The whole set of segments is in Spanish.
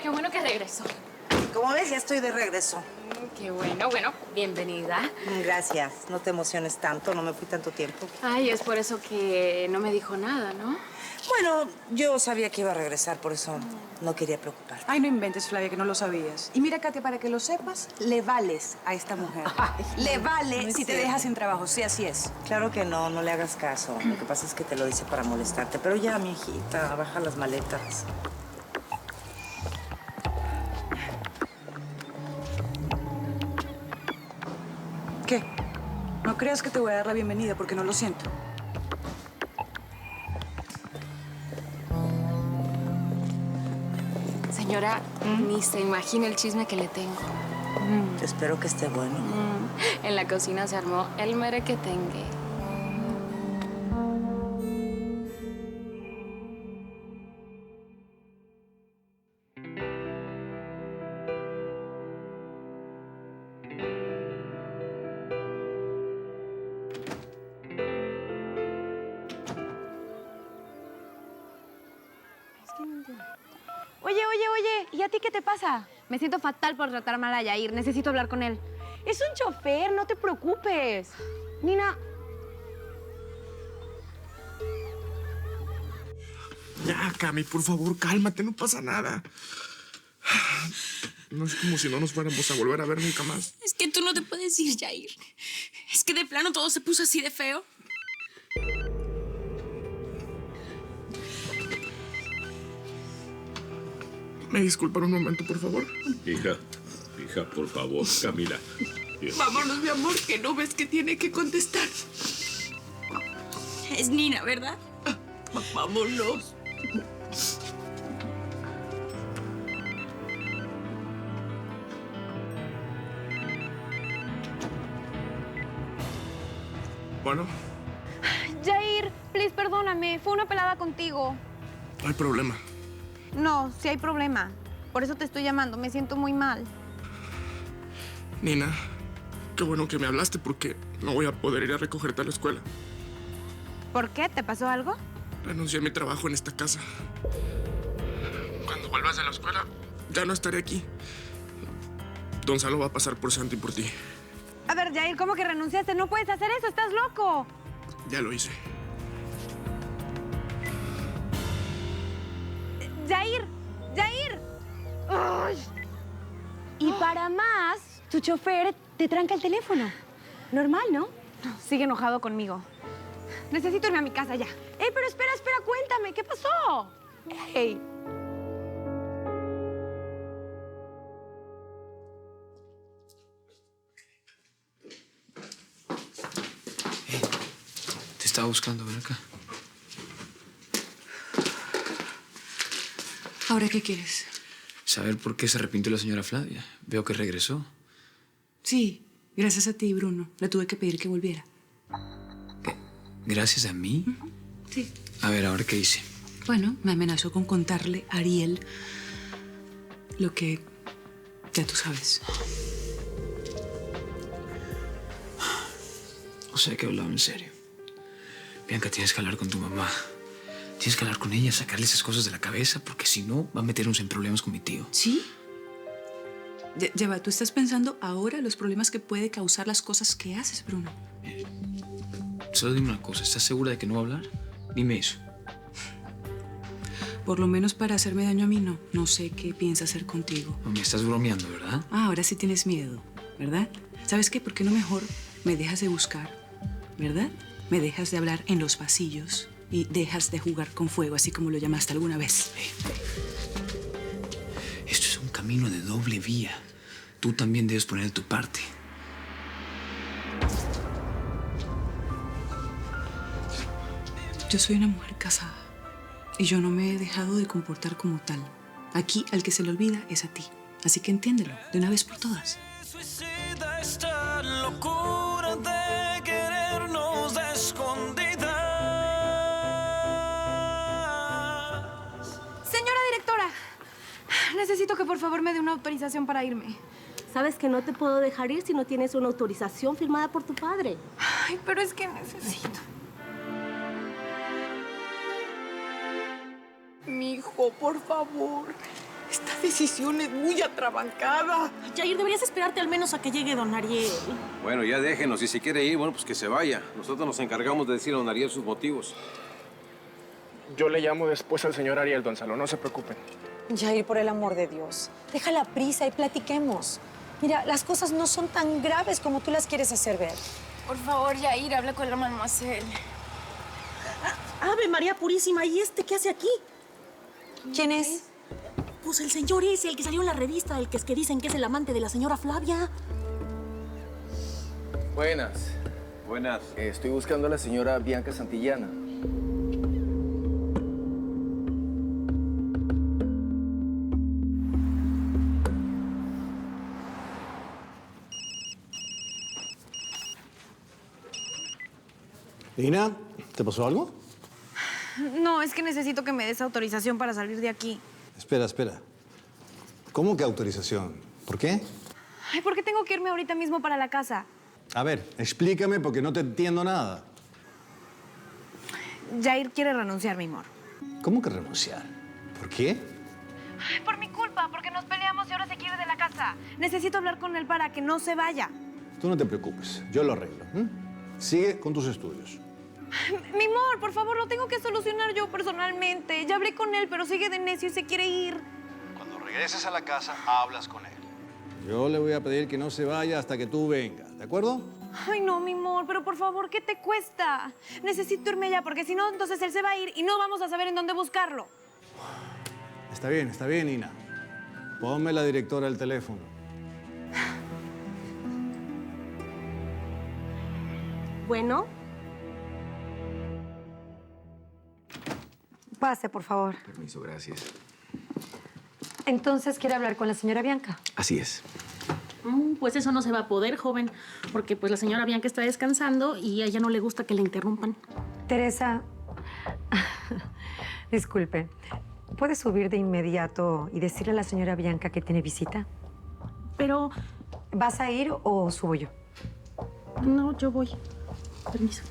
qué bueno que regresó. Como ves, ya estoy de regreso. Qué bueno, bueno, bienvenida. Gracias. No te emociones tanto, no me fui tanto tiempo. Ay, es por eso que no me dijo nada, ¿no? Bueno, yo sabía que iba a regresar, por eso no quería preocuparte. Ay, no inventes, Flavia, que no lo sabías. Y mira, Katia, para que lo sepas, le vales a esta mujer. Le vale no es si te cierto. dejas sin trabajo, sí, así es. Claro que no, no le hagas caso. Lo que pasa es que te lo dice para molestarte. Pero ya, mi hijita, baja las maletas. ¿Qué? No creas que te voy a dar la bienvenida porque no lo siento. Señora, ni se imagina el chisme que le tengo. Espero que esté bueno. En la cocina se armó el merequetengue. Oye, ¿y a ti qué te pasa? Me siento fatal por tratar mal a Yair. Necesito hablar con él. Es un chofer, no te preocupes. Nina, Ya, Cami, por favor, cálmate, no pasa nada. No es como si no nos fuéramos a volver a ver nunca más. Es que tú no te puedes ir, Yair. Es que de plano todo se puso así de feo. ¿Me disculpan un momento, por favor? Hija, por favor, Camila. Vámonos, mi amor, que no ves que tiene que contestar. Es Nina, ¿verdad? Vámonos. Bueno, Yair, please, perdóname. Fue una pelada contigo. no hay problema. No, sí hay problema. Por eso te estoy llamando. Me siento muy mal. Nina, qué bueno que me hablaste porque no voy a poder ir a recogerte a la escuela. ¿Por qué? ¿Te pasó algo? Renuncié a mi trabajo en esta casa. Cuando vuelvas a la escuela, ya no estaré aquí. Gonzalo va a pasar por Santi y por ti. A ver, Yair, ¿cómo que renunciaste? No puedes hacer eso. ¡Estás loco! Ya lo hice. ¡Yair! ¡Yair! ¡Ay! y para más, tu chofer te tranca el teléfono. Normal, ¿no? Sigue enojado conmigo. Necesito irme a mi casa ya. Ey, pero espera, cuéntame, ¿qué pasó? Ey. Te estaba buscando, ven acá. ¿Ahora qué quieres? Saber por qué se arrepintió la señora Flavia. Veo que regresó. Sí, gracias a ti, Bruno. Le tuve que pedir que volviera. ¿Qué? ¿Gracias a mí? Sí. A ver, ¿ahora qué hice? Bueno, me amenazó con contarle a Ariel lo que ya tú sabes. O sea que hablaba en serio. Bianca, tienes que hablar con tu mamá. Tienes que hablar con ella, sacarle esas cosas de la cabeza, porque si no, va a meternos en problemas con mi tío. ¿Sí? Ya va, tú estás pensando ahora los problemas que puede causar las cosas que haces, Bruno. Solo dime una cosa, ¿estás segura de que no va a hablar? Dime eso. Por lo menos para hacerme daño a mí, no. No sé qué piensa hacer contigo. Me estás bromeando, ¿verdad? Ah, ahora sí tienes miedo, ¿verdad? ¿Sabes qué? ¿Por qué no mejor me dejas de buscar, ¿verdad? Me dejas de hablar en los pasillos y dejas de jugar con fuego, así como lo llamaste alguna vez. Esto es un camino de doble vía. Tú también debes poner de tu parte. Yo soy una mujer casada y yo no me he dejado de comportar como tal. Aquí al que se le olvida es a ti. Así que entiéndelo de una vez por todas. Suicida esta locura de querernos de escondidas. Señora directora, necesito que por favor me dé una autorización para irme. Sabes que no te puedo dejar ir si no tienes una autorización firmada por tu padre. Ay, pero es que necesito. Mi hijo, por favor. Esta decisión es muy atrabancada. Jair, deberías esperarte al menos a que llegue don Ariel. Bueno, ya déjenos. Si se quiere ir, bueno, pues que se vaya. Nosotros nos encargamos de decirle a don Ariel sus motivos. Yo le llamo después al señor Ariel, don Salo, no se preocupen. Jair, por el amor de Dios, deja la prisa y platiquemos. Mira, las cosas no son tan graves como tú las quieres hacer ver. Por favor, Jair, habla con la mademoiselle. Ave María Purísima, ¿y este qué hace aquí? ¿Quién es? Pues el señor ese, el que salió en la revista, el que es que dicen que es el amante de la señora Flavia. Buenas. Buenas. Estoy buscando a la señora Bianca Santillana. Nina, ¿te pasó algo? No, es que necesito que me des autorización para salir de aquí. Espera, espera. ¿Cómo que autorización? ¿Por qué? Ay, ¿por qué tengo que irme ahorita mismo para la casa? A ver, explícame porque no te entiendo nada. Jair quiere renunciar, mi amor. ¿Cómo que renunciar? ¿Por qué? Ay, por mi culpa, porque nos peleamos y ahora se quiere de la casa. Necesito hablar con él para que no se vaya. Tú no te preocupes, yo lo arreglo. Sigue con tus estudios. Mi amor, por favor, lo tengo que solucionar yo personalmente. Ya hablé con él, pero sigue de necio y se quiere ir. Cuando regreses a la casa, hablas con él. Yo le voy a pedir que no se vaya hasta que tú vengas, ¿de acuerdo? Ay, no, mi amor, pero por favor, ¿qué te cuesta? Necesito irme ya, porque si no, entonces él se va a ir y no vamos a saber en dónde buscarlo. Está bien, Nina. Ponme la directora al teléfono. Bueno. Pase, por favor. Permiso, gracias. Entonces, ¿quiere hablar con la señora Bianca? Así es. Pues eso no se va a poder, joven, porque pues la señora Bianca está descansando y a ella no le gusta que la interrumpan. Teresa, disculpe, ¿puede subir de inmediato y decirle a la señora Bianca que tiene visita? Pero... ¿Vas a ir o subo yo? No, yo voy. Permiso.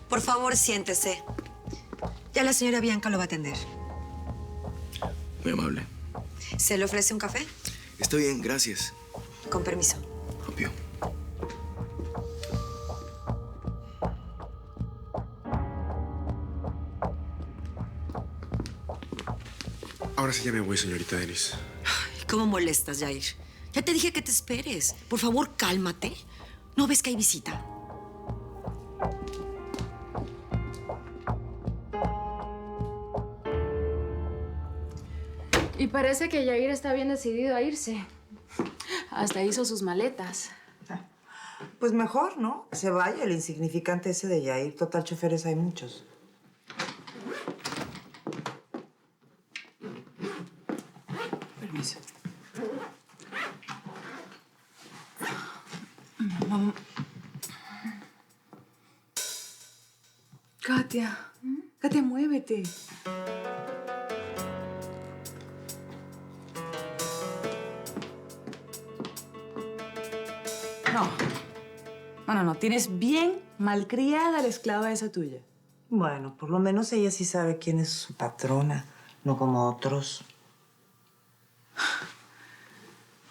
Por favor, siéntese. Ya la señora Bianca lo va a atender. Muy amable. ¿Se le ofrece un café? Está bien, gracias. Con permiso. Obvio. Ahora sí ya me voy, señorita Denise. ¿Cómo molestas, Jair? Ya te dije que te esperes. Por favor, cálmate. ¿No ves que hay visita? Y parece que Jair está bien decidido a irse. Hasta hizo sus maletas. Pues mejor, ¿no? Que se vaya el insignificante ese de Jair. Total, choferes hay muchos. Permiso. Mamá. Katia. Katia, muévete. No. Tienes bien malcriada la esclava esa tuya. Bueno, por lo menos ella sí sabe quién es su patrona, no como otros.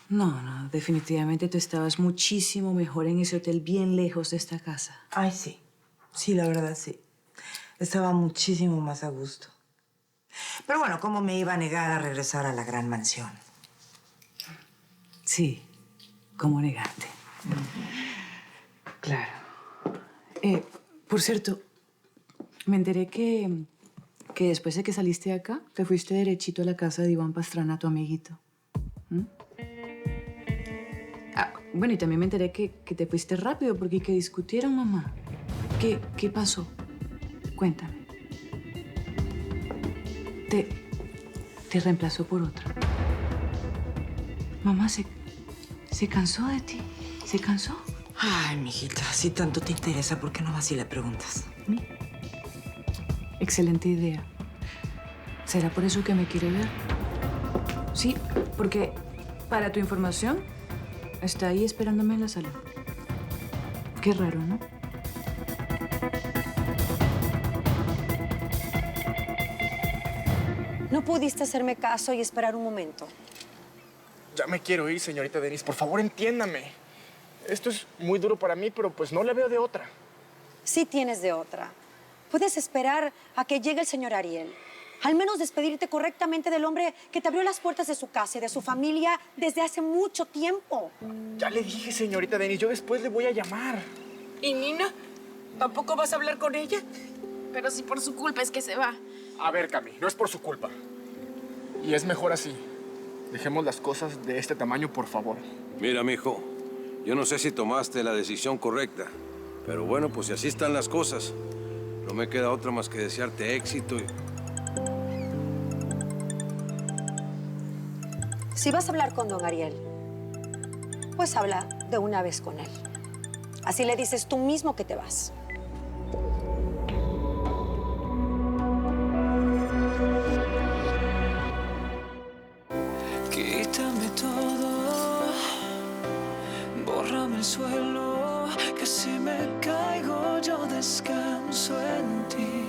No, definitivamente tú estabas muchísimo mejor en ese hotel bien lejos de esta casa. Ay, sí. Sí, la verdad, sí. Estaba muchísimo más a gusto. Pero bueno, ¿cómo me iba a negar a regresar a la gran mansión? Sí, ¿cómo negarte? Claro. Por cierto, me enteré que después de que saliste de acá, te fuiste derechito a la casa de Iván Pastrana, tu amiguito. Bueno, y también me enteré que te fuiste rápido porque que discutieron, mamá. ¿Qué pasó? Cuéntame. Te reemplazó por otra. Mamá se cansó de ti. ¿Se cansó? Ay, mijita, si tanto te interesa, ¿por qué no vas y le preguntas? Excelente idea. ¿Será por eso que me quiere ver? Sí, porque, para tu información, está ahí esperándome en la sala. Qué raro, ¿no? No pudiste hacerme caso y esperar un momento. Ya me quiero ir, señorita Denise. Por favor, entiéndame. Esto es muy duro para mí, pero pues no le veo de otra. Sí tienes de otra. Puedes esperar a que llegue el señor Ariel. Al menos despedirte correctamente del hombre que te abrió las puertas de su casa y de su familia desde hace mucho tiempo. Ya le dije, señorita Denise, yo después le voy a llamar. ¿Y Nina? ¿Tampoco vas a hablar con ella? Pero si por su culpa es que se va. A ver, Cami, no es por su culpa. Y es mejor así. Dejemos las cosas de este tamaño, por favor. Mira, mijo, yo no sé si tomaste la decisión correcta, pero bueno, pues si así están las cosas, no me queda otra más que desearte éxito y... Si vas a hablar con don Ariel, pues habla de una vez con él. Así le dices tú mismo que te vas. Quítame todo, bórrame el suelo, que si me caigo yo descanso en ti.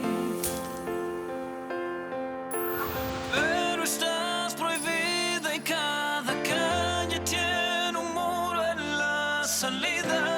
Pero estás prohibida y cada calle tiene un muro en la salida.